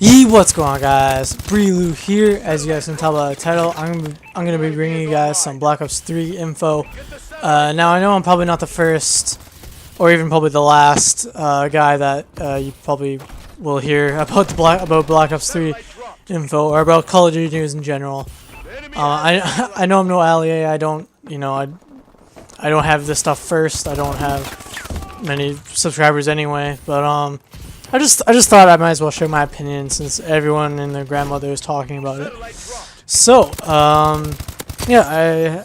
What's going on, guys? Breelu here. As you guys can tell by the title, I'm gonna be bringing you guys some Black Ops 3 info. Now I know I'm probably not the first, or even probably the last guy that you probably will hear about Black Ops 3 info, or about Call of Duty news in general. I know I'm no allié. I don't have this stuff first. I don't have many subscribers anyway, but I just thought I might as well share my opinion since everyone and their grandmother is talking about it. So, yeah,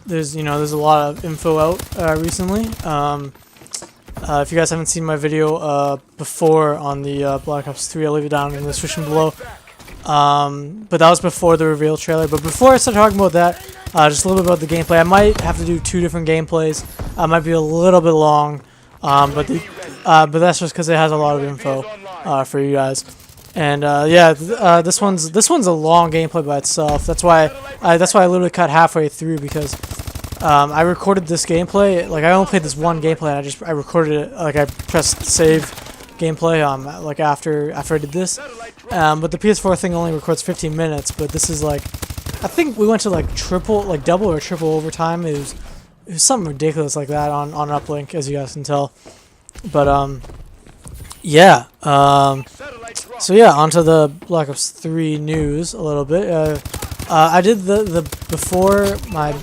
there's a lot of info out recently. If you guys haven't seen my video before on the Black Ops 3, I'll leave it down in the description below. But that was before the reveal trailer. But before I start talking about that, just a little bit about the gameplay. I might have to do 2 different gameplays. I might be a little bit long, but that's just because it has a lot of info for you guys. And yeah, this one's a long gameplay by itself. That's why I literally cut halfway through, because I recorded this gameplay. Like, I only played this one gameplay, and I recorded it. Like, I pressed save gameplay like after I did this. But the PS4 thing only records 15 minutes. But this is like, I think we went to like double or triple overtime. It was something ridiculous like that on Uplink, as you guys can tell. But yeah. So yeah, onto the Black Ops 3 news a little bit. I did the before my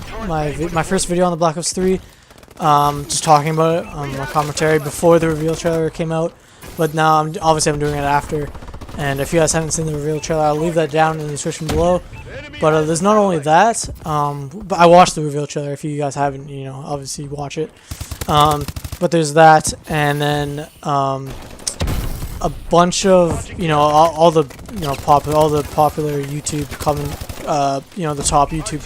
first video on the Black Ops 3, just talking about it on my commentary before the reveal trailer came out. But now I'm doing it after. And if you guys haven't seen the reveal trailer, I'll leave that down in the description below. But there's not only that, but I watched the reveal trailer. If you guys haven't, obviously watch it. But there's that, and then a bunch of all the popular YouTube the top YouTube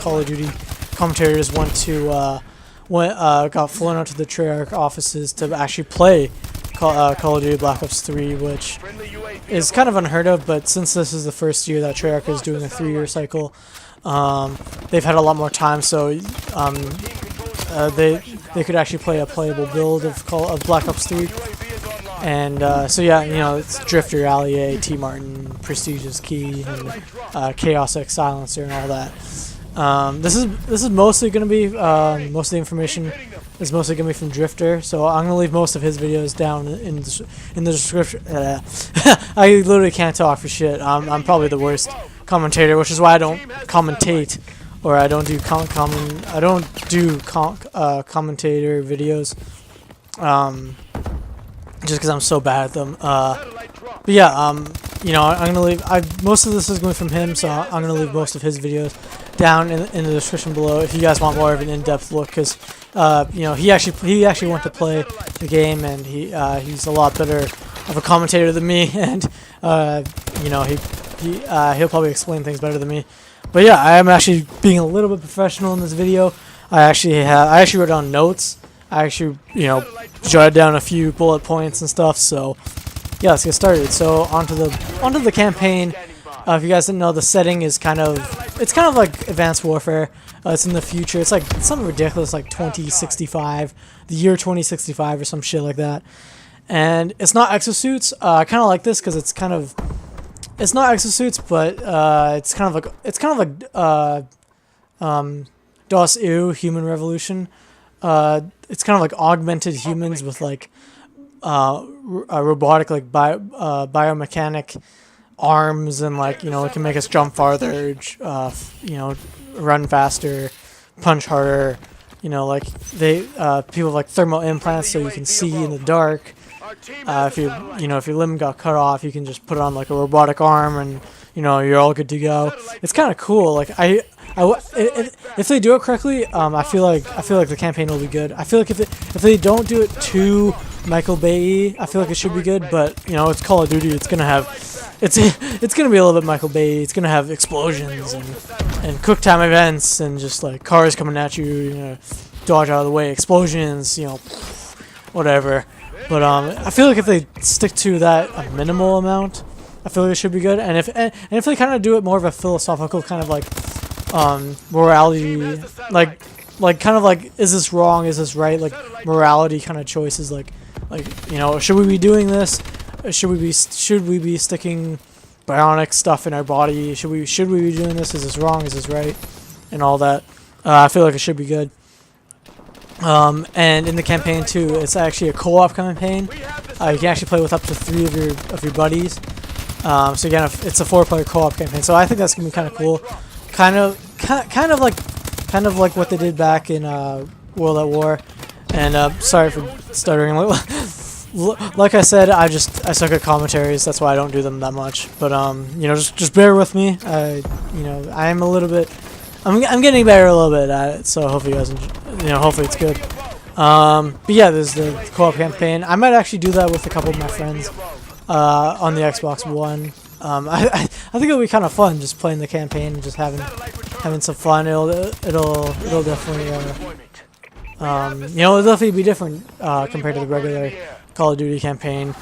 Call of Duty commentators got flown out to the Treyarch offices to actually play Call of Duty Black Ops 3, which is kind of unheard of. But since this is the first year that Treyarch is doing a 3-year cycle, they've had a lot more time, so they could actually play a playable build of Black Ops 3. And so yeah, it's Drifter, Allié, T Martin, Prestige is Key, and Chaos X Silencer, and all that. This is mostly going to be most of the information is mostly going to be from Drifter, so I'm going to leave most of his videos down in the description. I literally can't talk for shit. I'm probably the worst commentator, which is why I don't commentate, or I don't do commentator videos, just because I'm so bad at them. But yeah, I'm gonna leave. Most of this is going from him, so I'm gonna leave most of his videos down in the description below if you guys want more of an in-depth look, because he actually went to play the game, and he's a lot better of a commentator than me, and he'll probably explain things better than me. But yeah, I am actually being a little bit professional in this video. I actually wrote down notes. I actually jotted down a few bullet points and stuff. So yeah, let's get started. So onto the campaign. If you guys didn't know, the setting is kind of like Advanced Warfare. It's in the future. It's like something ridiculous, like 2065, the year 2065 or some shit like that. And it's not exosuits. I kind of like this because it's not exosuits, but it's kind of like DOS EU, Human Revolution. It's kind of like augmented humans with like a robotic, like biomechanic arms, and like it can make us jump farther, run faster, punch harder. Like people have like thermal implants, so you can see in the dark. If your limb got cut off, you can just put on like a robotic arm, and you're all good to go. It's kind of cool. Like if they do it correctly, I feel like the campaign will be good. I feel like if they don't do it too Michael Bay-y, I feel like it should be good. But it's Call of Duty. It's gonna be a little bit Michael Bay. It's gonna have explosions and quick time events, and just like cars coming at you, dodge out of the way, explosions, whatever. But I feel like if they stick to that a minimal amount, I feel like it should be good. And if they kind of do it more of a philosophical kind of like morality, like kind of like, is this wrong, is this right, like morality kind of choices, like should we be doing this? should we be sticking bionic stuff in our body? Should we be doing this? Is this wrong? Is this right? And all that. I feel like it should be good. And in the campaign too, it's actually a co-op campaign. You can actually play with up to 3 of your buddies. So again, it's a 4-player co-op campaign. So I think that's gonna be kind of cool. Kind of like what they did back in World at War. And sorry for stuttering. Like I said, I suck at commentaries. That's why I don't do them that much. But you know, just bear with me. You know, I'm a little bit. I'm getting better a little bit at it. So hopefully you guys, hopefully it's good. But yeah, there's the co-op campaign. I might actually do that with a couple of my friends on the Xbox One. I think it'll be kind of fun just playing the campaign and just having some fun. It'll definitely it'll definitely be different compared to the regular Call of Duty campaign.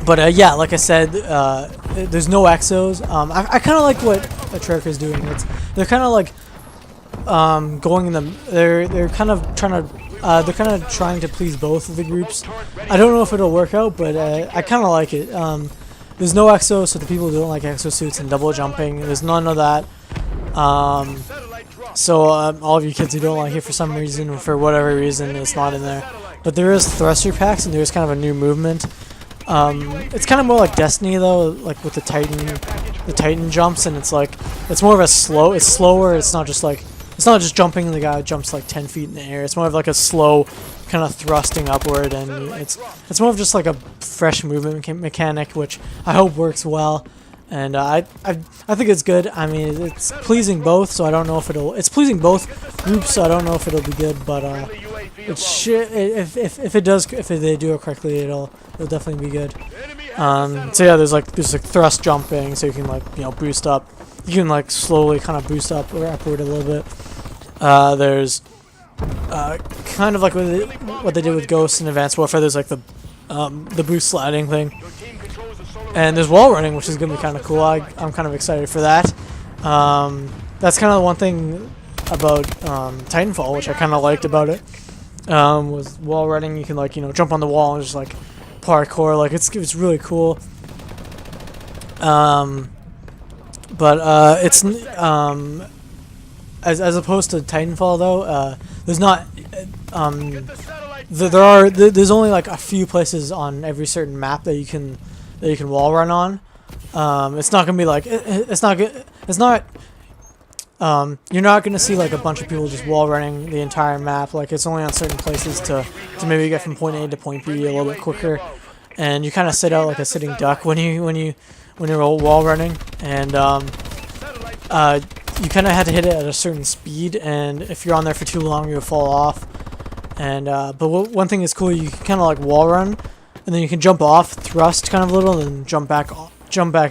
But yeah, like I said, there's no exos. I kind of like what Treyarch is doing. They're kind of like going in the. They're kind of trying to please both of the groups. I don't know if it'll work out, but I kind of like it. There's no exo, so the people who don't like exosuits and double jumping, there's none of that. So all of you kids who don't like it for some reason, or for whatever reason, it's not in there. But there is thruster packs, and there's kind of a new movement. It's kind of more like Destiny though, like with the Titan jumps, and it's more of a slow. It's slower. It's not just jumping and the guy jumps like 10 feet in the air. It's more of like a slow kind of thrusting upward, and it's more of just like a fresh movement mechanic, which I hope works well. And I think it's good. I mean, it's pleasing both, so I don't know if it's pleasing both groups, so I don't know if it'll be good, but it should, if they do it correctly, it'll definitely be good. So yeah, there's like thrust jumping, so you can boost up. You can like slowly kind of boost up or upward a little bit. There's kind of like what they did with Ghosts in Advanced Warfare. There's like the boost sliding thing. And there's wall running, which is going to be kind of cool. I'm kind of excited for that. That's kind of one thing about Titanfall, which I kind of liked about it, was wall running. You can jump on the wall and just like parkour. Like it's really cool. But it's as opposed to Titanfall though, there's not there's only like a few places on every certain map that you can wall run on. It's not gonna be like you're not gonna see like a bunch of people just wall running the entire map. Like it's only on certain places to maybe get from point A to point B a little bit quicker, and you kind of sit out like a sitting duck when you're wall running, and you kind of have to hit it at a certain speed, and if you're on there for too long, you'll fall off. And but one thing is cool, you can kind of like wall run, and then you can jump off, thrust kind of a little, and then jump back and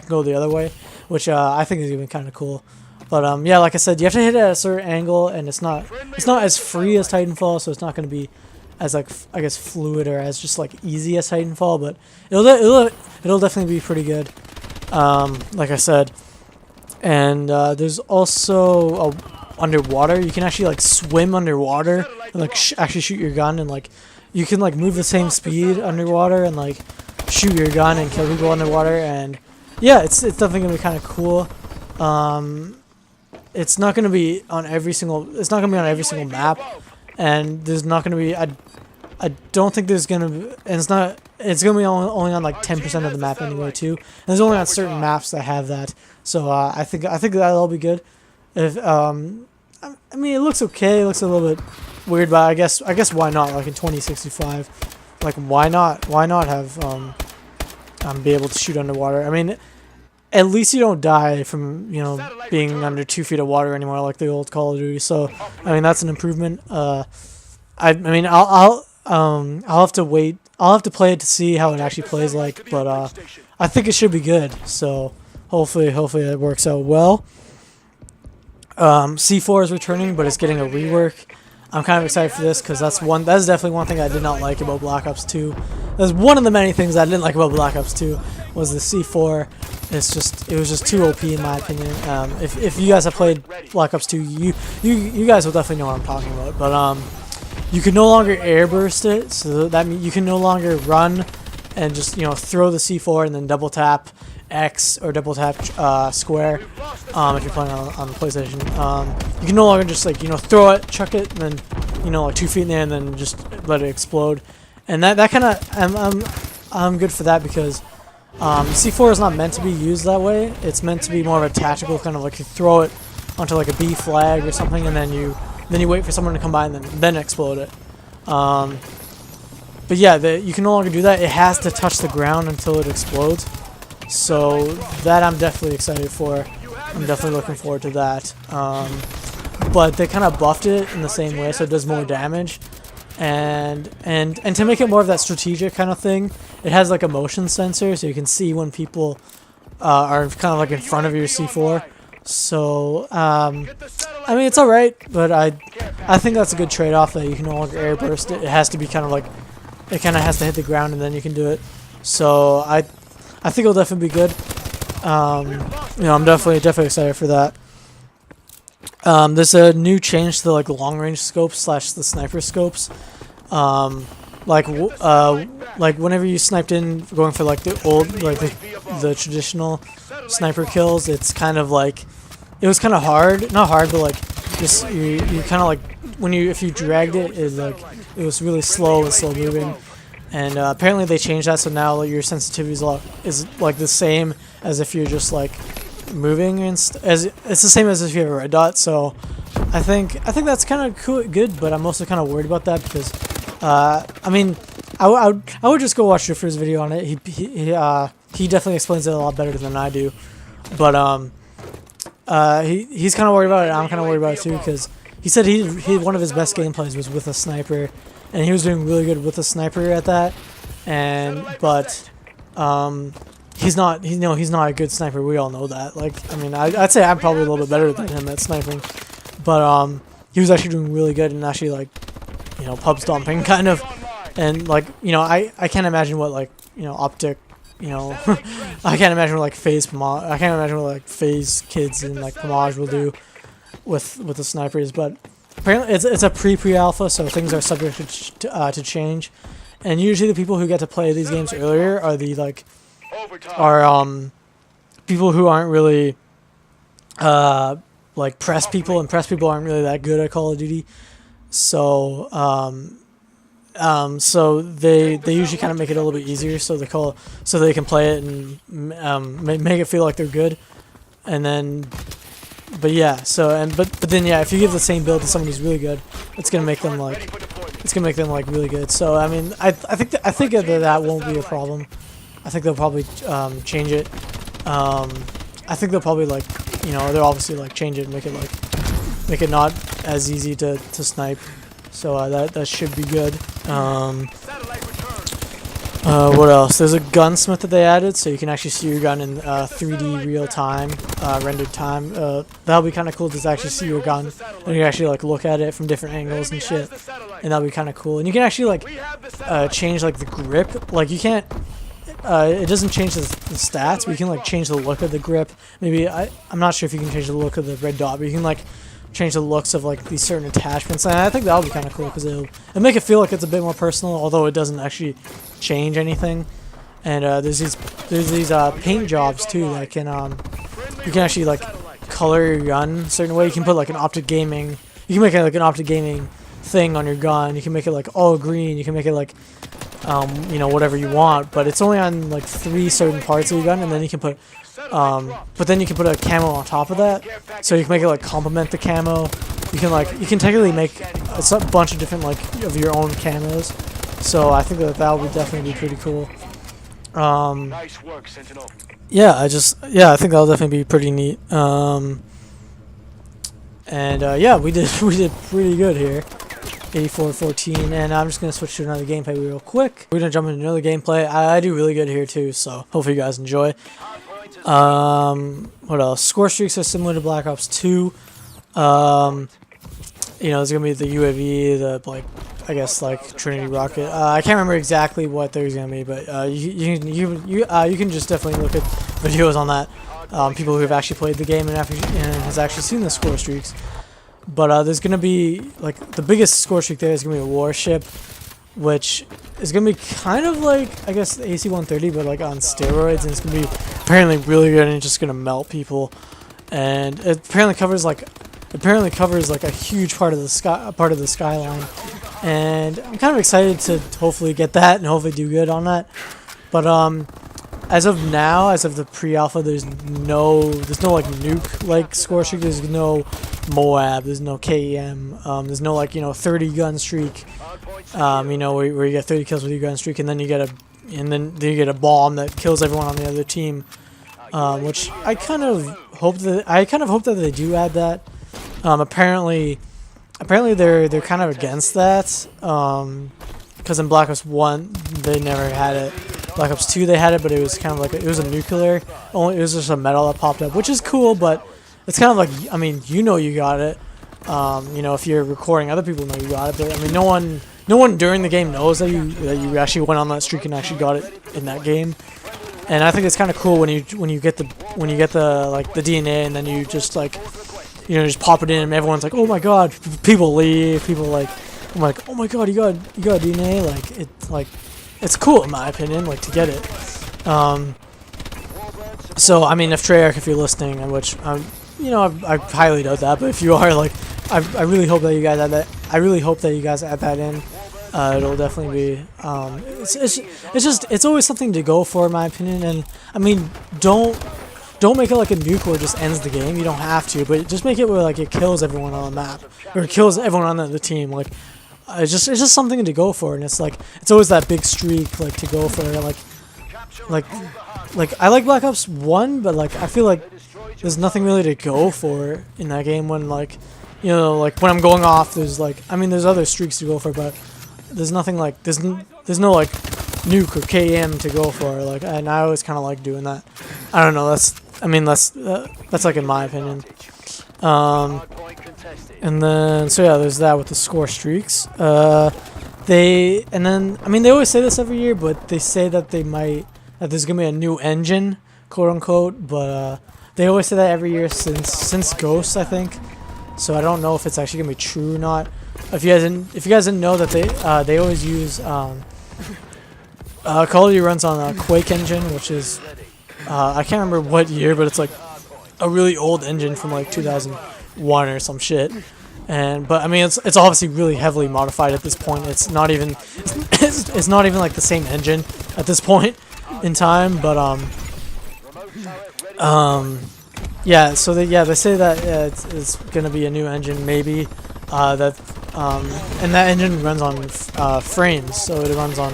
go the other way, which I think is even kind of cool. But yeah, like I said, you have to hit it at a certain angle, and it's not as free as Titanfall, so it's not going to be as like I guess fluid or as just like easy as Titanfall, but it'll definitely be pretty good. Like I said, and there's also underwater. You can actually like swim underwater and like actually shoot your gun, and like you can like move the same speed underwater and like shoot your gun and kill people underwater. And yeah, it's definitely gonna be kind of cool. It's not gonna be on every single map, and there's not gonna be I don't think there's gonna be, and it's gonna be only on like 10% of the map anyway too. And there's only on certain maps that have that. So I think that'll be good. If I mean, it looks okay. It looks a little bit weird, but I guess why not? Like in 2065, like why not have be able to shoot underwater? I mean, at least you don't die from being under 2 feet of water anymore like the old Call of Duty. So I mean, that's an improvement. I mean, I'll have to wait. I'll have to play it to see how it actually plays like, but I think it should be good. So hopefully it works out well. C4 is returning, but it's getting a rework. I'm kind of excited for this because that's definitely one thing I did not like about Black Ops 2. That's one of the many things I didn't like about Black Ops 2 was the C4. It was just too OP in my opinion. If you guys have played Black Ops 2, you guys will definitely know what I'm talking about. But you can no longer airburst it, so that means you can no longer run and just, you know, throw the C4 and then double tap X or double tap square if you're playing on the PlayStation. You can no longer just, like, you know, throw it, chuck it, and then, you know, like 2 feet in the air and then just let it explode. And that kind of, I'm good for that because C4 is not meant to be used that way. It's meant to be more of a tactical kind of, like, you throw it onto like a B flag or something, and then you wait for someone to come by and then explode it. But yeah, you can no longer do that. It has to touch the ground until it explodes. So that I'm definitely excited for. I'm definitely looking forward to that. But they kind of buffed it in the same way, so it does more damage. And to make it more of that strategic kind of thing, it has like a motion sensor, so you can see when people are kind of like in front of your C4. So I mean, it's alright, but I think that's a good trade-off, that you can no longer airburst it. It has to be kind of like, it kind of has to hit the ground and then you can do it. So I think it'll definitely be good. You know, I'm definitely excited for that. There's a new change to the like long range scopes / the sniper scopes. Like whenever you sniped in going for like the old, like the traditional sniper kills, it's kind of like, it was kind of hard, not hard, but like just you kind of like, if you dragged it, it was really slow and slow moving. And apparently they changed that, so now like, your sensitivity is like the same as if you're just like moving, and it's the same as if you have a red dot. So I think that's kind of cool, good, but I'm also kind of worried about that because I mean, I would just go watch Drifter's video on it. He definitely explains it a lot better than I do, but he's kind of worried about it. I'm kind of worried about it too, because he said he one of his best gameplays was with a sniper, and he was doing really good with a sniper at that. But he's not a good sniper. We all know that. Like, I mean, I'd say I'm probably a little bit better than him at sniping, but he was actually doing really good and actually, like, you know, pub stomping kind of. And like, you know, I can't imagine what, like, you know, Optic, you know, I can't imagine what like FaZe Pomage, I can't imagine what like FaZe kids and like Pomage will do with the snipers. But apparently it's a pre-alpha, so things are subject to change. And usually the people who get to play these games earlier are the people who aren't really like press people, and press people aren't really that good at Call of Duty. So so they usually kind of make it a little bit easier, so they can play it and make it feel like they're good. And then, but yeah, so but then yeah, if you give the same build to someone who's really good, it's gonna make them like really good. So I mean, I think that won't be a problem. I think they'll probably change it. I think they'll probably, like, you know, they'll obviously like change it and make it not as easy to snipe. So that should be good. What else? There's a gunsmith that they added, so you can actually see your gun in 3D real time, rendered time. That'll be kind of cool to actually see your gun, and you can actually like look at it from different angles and shit, and that'll be kind of cool. And you can actually like change like the grip. Like, you can't. It doesn't change the stats, but you can like change the look of the grip. Maybe I'm not sure if you can change the look of the red dot, but you can like change the looks of like these certain attachments, and I think that'll be kind of cool because it'll make it feel like it's a bit more personal, although it doesn't actually change anything. And there's these paint jobs too that can you can actually like color your gun a certain way. You can put like an Optic Gaming. You can make it like an Optic Gaming thing on your gun. You can make it like all green. You can make it like you know, whatever you want, but it's only on like 3 certain parts of your gun, and then you can put but then you can put a camo on top of that, so you can make it like complement the camo. You can technically make a bunch of different like of your own camos. So I think that would definitely be pretty cool. Nice work, Sentinel. Yeah, I think that'll definitely be pretty neat. Yeah, we did pretty good here. 84-14, and I'm just gonna switch to another gameplay real quick. We're gonna jump into another gameplay. I do really good here too, so hopefully you guys enjoy. What else? Score streaks are similar to Black Ops 2. You know, there's gonna be the UAV, the like, I guess like Trinity rocket. I can't remember exactly what there's gonna be, but you can just definitely look at videos on that. People who have actually played the game and has actually seen the score streaks. But there's gonna be like the biggest score streak there is gonna be a warship, which is gonna be kind of like I guess the AC-130, but like on steroids, and it's gonna be apparently really good and it's just gonna melt people. And it apparently covers like a huge part of the skyline, and I'm kind of excited to hopefully get that and hopefully do good on that. But as of now, as of the pre-alpha, there's no like nuke like score streak. There's no Moab. There's no KEM. There's no like 30 gun streak. Where you get 30 kills with your gun streak, and then you get a bomb that kills everyone on the other team. Which I kind of hope that they do add that. Apparently they're kind of against that. Because in Black Ops 1 they never had it. Black Ops 2 they had it, but it was kind of like it was a nuclear. It was just a medal that popped up, which is cool, but it's kind of like you got it. If you're recording, other people know you got it, but no one during the game knows that you actually went on that streak and actually got it in that game. And I think it's kind of cool when you get the like the DNA, and then you just like just pop it in and everyone's like, oh my god, people leave, people like, I'm like, oh my god, you got DNA, it's cool in my opinion, like to get it. So I mean, if Treyarch, if you're listening, which I highly doubt that, but if you are, like, I really hope that you guys add that. I really hope that you guys add that in. It'll definitely be. It's always something to go for, in my opinion. And I mean, don't make it like a nuke where it just ends the game. You don't have to, but just make it where like it kills everyone on the map or it kills everyone on the team. Like, it's just something to go for, and it's like it's always that big streak like to go for. Like I like Black Ops 1, but like I feel like there's nothing really to go for in that game when like like when I'm going off, there's like there's other streaks to go for, but there's nothing like there's no like nuke or KM to go for, like, and I always kind of like doing that. I don't know, that's like in my opinion. And then so yeah, there's that with the score streaks. They always say this every year, but they say that there's gonna be a new engine, quote unquote, but they always say that every year since Ghosts, I think. So I don't know if it's actually gonna be true or not. If you guys didn't know that they always use Call of Duty runs on a Quake engine, which is I can't remember what year, but it's like a really old engine from like 2001 or some shit. But I mean, it's obviously really heavily modified at this point. It's not even like the same engine at this point in time. But yeah. So they say that it's gonna be a new engine, maybe and that engine runs on frames. So it runs on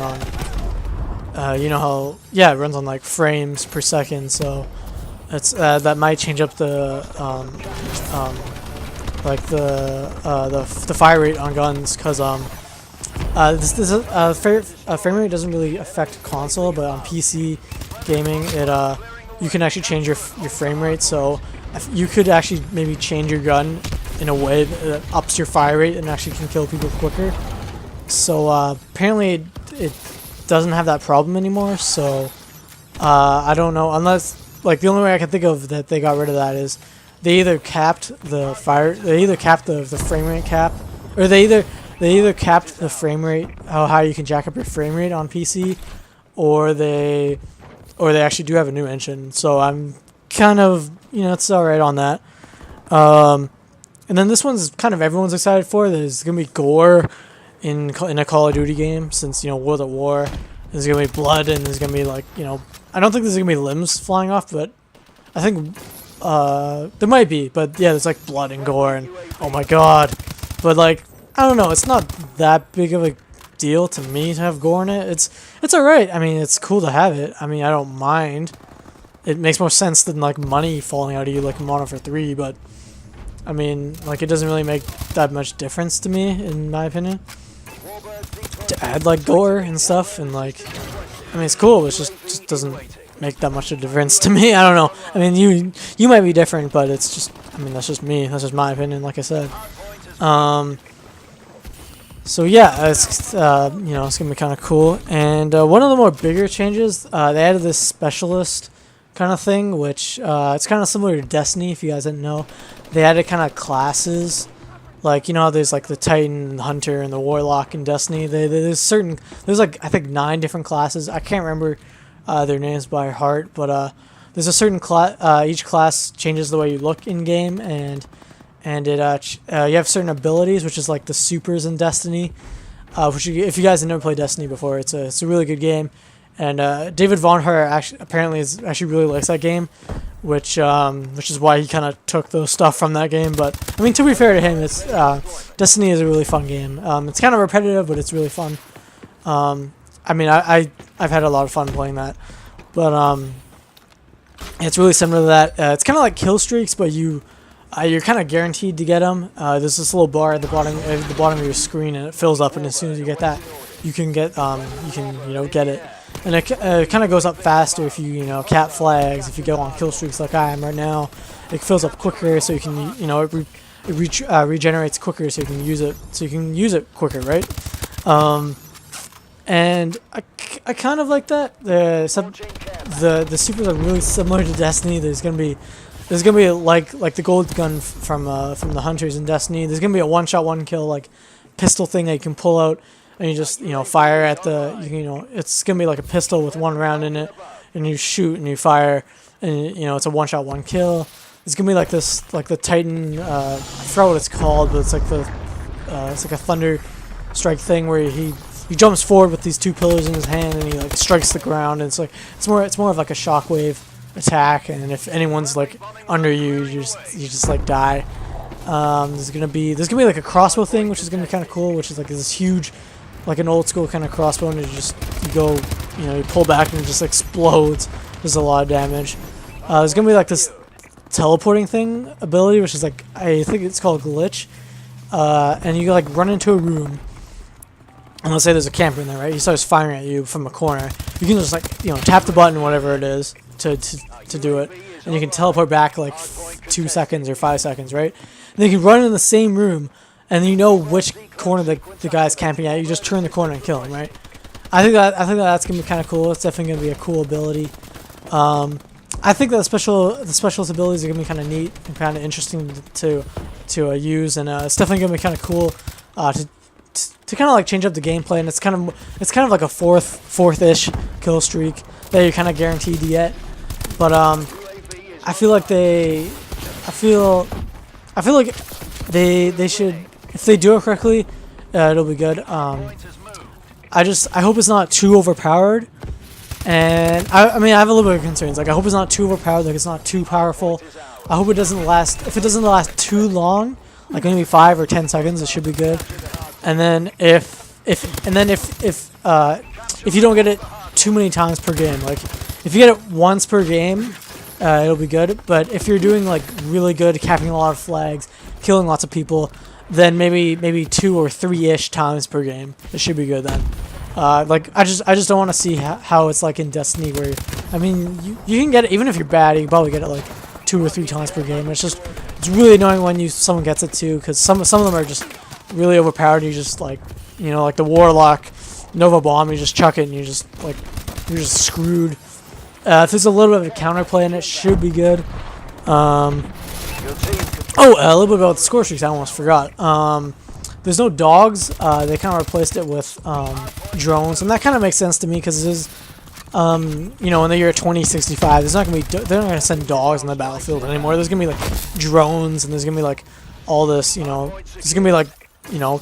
it runs on like frames per second. So it's that might change up the the fire rate on guns, because frame rate doesn't really affect console, but on PC gaming you can actually change your frame rate. So you could actually maybe change your gun in a way that ups your fire rate and actually can kill people quicker. So apparently it doesn't have that problem anymore. So I don't know, unless like the only way I can think of that they got rid of that is they either capped the frame rate cap, or they either capped the frame rate, how you can jack up your frame rate on PC, or they actually do have a new engine. So I'm kind of it's alright on that. And then this one's kind of everyone's excited for. There's gonna be gore in a Call of Duty game, since World at War. There's gonna be blood, and there's gonna be like I don't think there's gonna be limbs flying off, but I think there might be. But yeah, there's like blood and gore, and oh my god. But like I don't know, it's not that big of a deal to me to have gore in it. It's alright. I mean, it's cool to have it. I mean, I don't mind. It makes more sense than like money falling out of you like in Modern Warfare 3, but I mean, like, it doesn't really make that much difference to me, in my opinion, to add like gore and stuff. And like, I mean, it's cool, but it just doesn't make that much of a difference to me. I don't know. I mean, you might be different, but it's just, I mean, that's just me. That's just my opinion, like I said. So yeah, it's it's gonna be kind of cool. And one of the more bigger changes, they added this specialist kind of thing, which it's kind of similar to Destiny, if you guys didn't know. They added kind of classes Like, you know how there's like the Titan, the Hunter, and the Warlock in Destiny. There's like I think 9 different classes. I can't remember their names by heart, but there's a certain class. Each class changes the way you look in game, and you have certain abilities, which is like the supers in Destiny. If you guys have never played Destiny before, it's a really good game. And David Vonhar apparently really likes that game, which is why he kind of took those stuff from that game. But I mean, to be fair to him, it's Destiny is a really fun game. It's kind of repetitive, but it's really fun. I mean, I've had a lot of fun playing that, but it's really similar to that. It's kind of like kill streaks, but you're kind of guaranteed to get them. There's this little bar at the bottom of your screen, and it fills up, and as soon as you get that, you can get get it. And it kind of goes up faster if you cap flags. If you go on kill streaks like I am right now, it fills up quicker, so you can it regenerates quicker, so you can use it quicker, right? And I kind of like that. The supers are really similar to Destiny. There's gonna be like the gold gun from the Hunters in Destiny. There's gonna be a one-shot, one-kill like pistol thing that you can pull out. And you just fire at it's gonna be like a pistol with 1 round in it, and you shoot and you fire, and it's a one-shot, one-kill. It's gonna be like this, like the Titan. I forgot what it's called, but it's like it's like a thunder strike thing where he jumps forward with these 2 pillars in his hand, and he like strikes the ground. And it's more of like a shockwave attack, and if anyone's like under you, you just like die. There's gonna be like a crossbow thing, which is gonna be kind of cool, which is like this huge, like an old school kind of crossbow, and you pull back and it just explodes. Does a lot of damage. There's gonna be like this teleporting thing ability, which is like, I think it's called glitch. And you like run into a room, and let's say there's a camper in there, right? He starts firing at you from a corner. You can just like tap the button, whatever it is, to do it, and you can teleport back like 2 seconds or 5 seconds, right? And then you can run in the same room, and you know which corner the guy's camping at. You just turn the corner and kill him, right? I think that's gonna be kind of cool. It's definitely gonna be a cool ability. I think that the specialist abilities are gonna be kind of neat and kind of interesting to use, and it's definitely gonna be kind of cool to kind of like change up the gameplay. And it's kind of like a fourth-ish kill streak that you're kind of guaranteed to get. But I feel like they should, if they do it correctly, it'll be good. I hope it's not too overpowered, and I mean I have a little bit of concerns. Like I hope it's not too overpowered, like it's not too powerful. I hope it doesn't last. If it doesn't last too long, like maybe 5 or 10 seconds, it should be good. And then if you don't get it too many times per game, like if you get it once per game, it'll be good. But if you're doing like really good, capping a lot of flags, killing lots of people, then maybe 2 or 3-ish times per game, it should be good then. Like I just don't want to see how it's like in Destiny, where I mean you can get it even if you're bad, you can probably get it like 2 or 3 times per game. It's really annoying when someone gets it too, because some of them are just really overpowered. You just like like the Warlock Nova Bomb, you just chuck it and you're just screwed. If there's a little bit of a counterplay in it, should be good. A little bit about the score streaks, I almost forgot. There's no dogs. They kind of replaced it with drones, and that kind of makes sense to me, because it is, in the year 2065, they're not gonna send dogs on the battlefield anymore. There's gonna be like drones, and there's gonna be like all this, there's gonna be like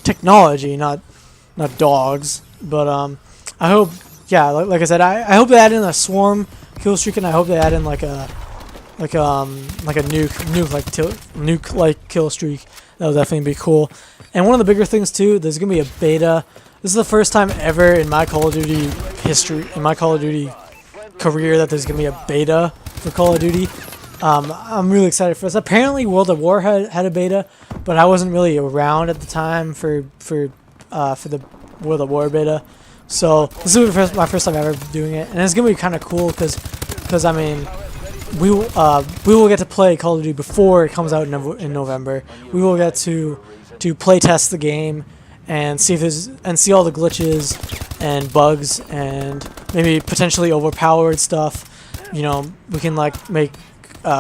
technology, not dogs. But I hope, yeah, like I said, I hope they add in a swarm kill streak, and I hope they add in like a nuke like kill streak. That would definitely be cool. And one of the bigger things too, there's gonna be a beta. This is the first time ever in my Call of Duty history, in my Call of Duty career, that there's gonna be a beta for Call of Duty. I'm really excited for this. Apparently, World at War had a beta, but I wasn't really around at the time for the World at War beta. So this is my first time ever doing it, and it's gonna be kind of cool because I mean, we will get to play Call of Duty before it comes out in November. We will get to play test the game and see all the glitches and bugs and maybe potentially overpowered stuff. We can like make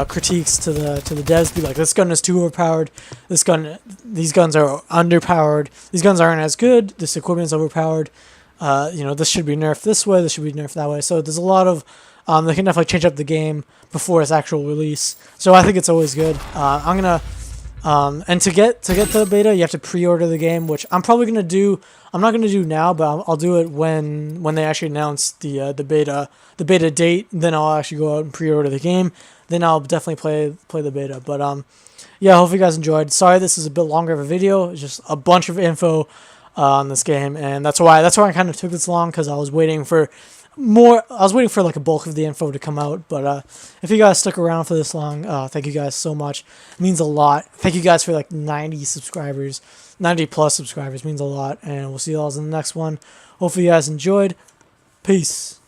critiques to the devs, be like, this gun is too overpowered, these guns are underpowered, these guns aren't as good, this equipment's overpowered, this should be nerfed this way, this should be nerfed that way. So there's a lot of they can definitely change up the game before its actual release. So I think it's always good. I'm gonna and to get the beta, you have to pre-order the game, which I'm probably gonna do. I'm not gonna do now, but I'll do it when they actually announce the beta date. Then I'll actually go out and pre-order the game. Then I'll definitely play the beta. But yeah, hopefully you guys enjoyed. Sorry this is a bit longer of a video. It's just a bunch of info on this game, and that's why I kind of took this long, because I was waiting for more. I was waiting for like a bulk of the info to come out. But if you guys stuck around for this long, thank you guys so much. It means a lot. Thank you guys for like 90 subscribers, 90 plus subscribers. It means a lot, and we'll see you all in the next one. Hopefully you guys enjoyed. Peace.